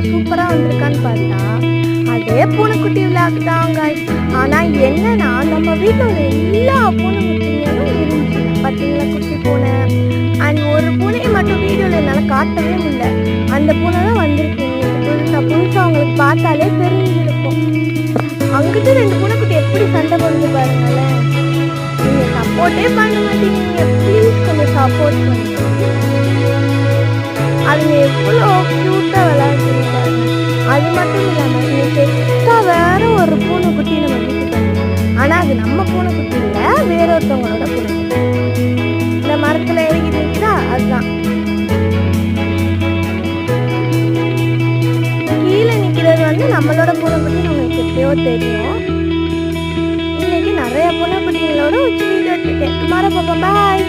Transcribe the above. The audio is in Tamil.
சூப்பராக வந்திருக்கான்னு பார்த்தா அதே பூனைக்குட்டி விளையாட்டு தாங்க. ஆனால் என்னன்னா நம்ம வீட்டில் உள்ள எல்லா பூனைக்குட்டிங்களும் இருந்துச்சு. பார்த்தீங்களா குட்டி பூனை. அண்ட் ஒரு பூனையை மட்டும் வீடியோவில் என்னால் காட்டவே முடியல. அந்த பூனை தான் வந்திருக்கு புதுசாக அவங்களுக்கு பார்த்தாலே தெரிஞ்சிருக்கும். அங்கிட்டு 2 பூனைக்குட்டி எப்படி சண்டை போடுது பாருங்களேன். நீங்கள் சப்போர்ட்டே பண்ண மாட்டீங்க. ப்ளீஸ் கொஞ்சம் சப்போர்ட் பண்ணுங்க. அதுங்க எவ்வளோ க்யூட்டாக விளையாடுறது பாருங்க. அது மட்டும் இல்லாமல் இன்னைக்கு எக்ஸ்ட்ரா வேற ஒரு பூனைக்குட்டி நம்ம வீட்டுக்கு வந்து, ஆனால் அது நம்ம பூனைக்குட்டி இல்லை, வேற ஒருத்தவங்களோட பூனைக்குட்டி. இந்த மரத்தில் இறங்கி நிற்கிறா அதுதான். கீழே நிற்கிறது வந்து நம்மளோட பூனைக்குட்டி நம்மளுக்கு எப்பயோ தெரியும். இன்னைக்கு நிறைய பூனைக்குட்டிங்களோட வச்சு வீடியோ எடுத்துருக்கேன். டுமாரோ பாப்பா பாய்.